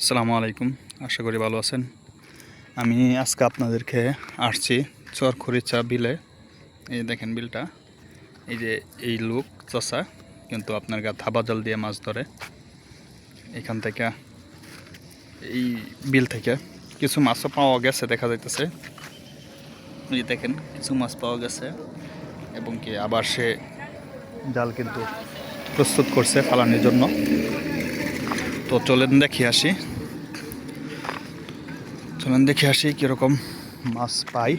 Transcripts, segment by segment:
আসসালামু আলাইকুম, আশা করি ভালো আছেন। আমি আজকে আপনাদেরকে আসছি চরখরিচা বিলে। এই দেখেন বিলটা, এই যে এই লোক চাষা কিন্তু আপনার গা থাবা জাল দিয়ে মাছ ধরে। এখান থেকে এই বিল থেকে কিছু মাছও পাওয়া গেছে, দেখা যাইতেছে। এই দেখেন কিছু মাছ পাওয়া গেছে এবং কি আবার সে জাল কিন্তু প্রস্তুত করছে ফালানোর জন্য। তো চলেন দেখে আসি কীরকম মাছ পাই।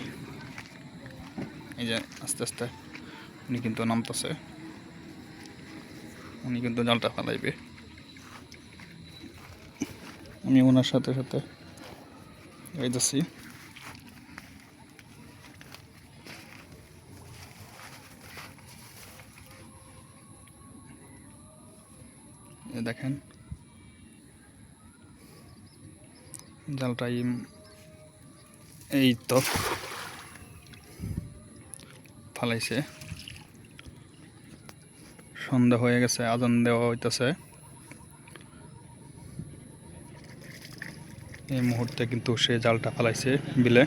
এই যে আস্তে আস্তে উনি কিন্তু নামতেছে, উনি কিন্তু জালটা ফালাইবে। আমি ওনার সাথে সাথে যাইতেছি। দেখেন জালটা এই তো ফালাইছে। সন্ধ্যা হয়ে গেছে, আজান দেওয়া হইতেছে। এই মুহূর্তে কিন্তু সে জালটা ফালাইছে বিলে।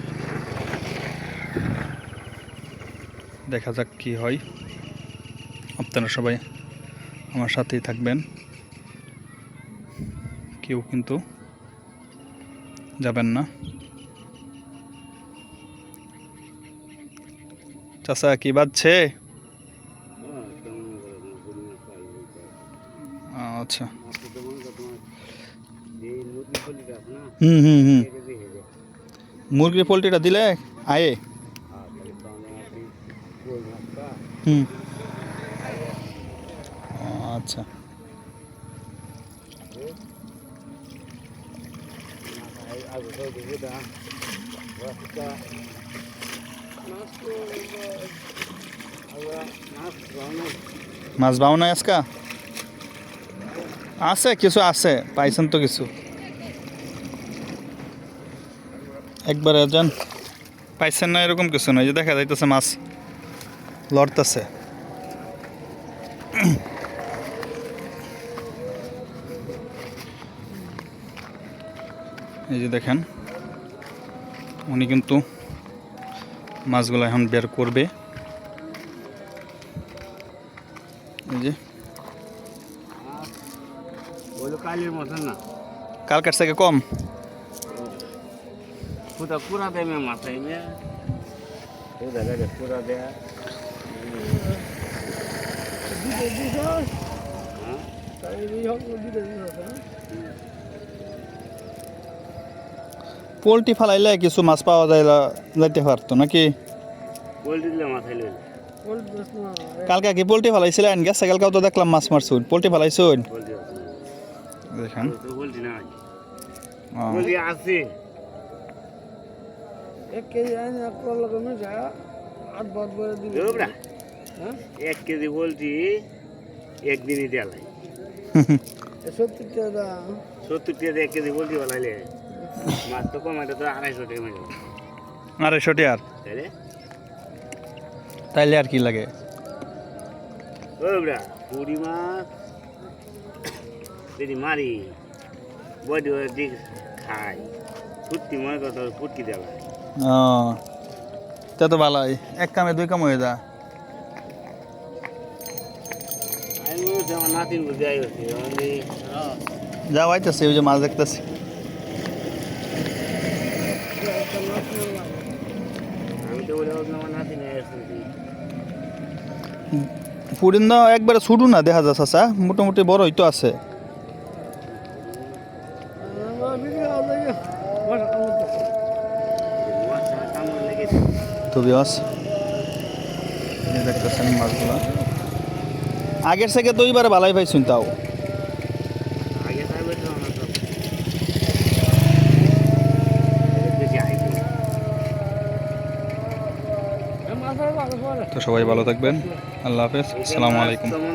দেখা যাক কি হয়। আপনারা সবাই আমার সাথেই থাকবেন, কেউ কিন্তু যাবেন না। চাচা কি বাজছে? আচ্ছা, মুরগির পোলট্রিটা দিলে আয়ে। আচ্ছা, মাছ বাও নাই আজকা? আছে কিছু, আছে পাইছেন তো কিছু। একবারে যান, পাইছেন না এরকম কিছু নয়, যে দেখা যাইতেছে মাছ লড়তেছে। এই যে দেখেন উনি কিন্তু মাছগুলো এখন বের করবে। এই যে কালকের থেকে কম পুরা দেয় মাথায় পুরা দেয়া পোলট্রি ফালাইলে কিছু মাছ পাওয়া যায়, যাইতে পারতো নাকি? কালকে কি পোলট্রি ফালাইছিলেন? গেছে কালকেও তো দেখলাম মাছ মারছুন, পোলট্রি ফালাইছুন। দেখেন আছে এক কেজি বলছি একদিনই দেয় 70 টাকা 1 কেজি বলছি বানাইলে মাছ তো কমাইতে তো 250 টাকা মেলে। 250 টাকা তাইলে আর কি লাগে? পুরি মাছ যদি মারি বডি দিক খাই ফুটকি মনে করতে ফুটকি দেওয়া। তা তো ভালোই, এক কামে দুই কাম হয়ে যা। আমি আমার নাতিন বুঝে আই হচ্ছে যাও আইতেছে, ওই যে মাছ দেখতেছি। আমি তো বলে আমার নাতিন পুরিন না একবারে ছুটু না দেখা যাচ্ছে, চাচা মোটামুটি বড়ই তো আছে। তো বিয়াস দেখতেছেন মাছগুলা আগের থেকে তো এইবারে ভালাই পাইছুন। তাও তো সবাই ভালো থাকবেন। আল্লাহ হাফেজ, আসসালামু আলাইকুম।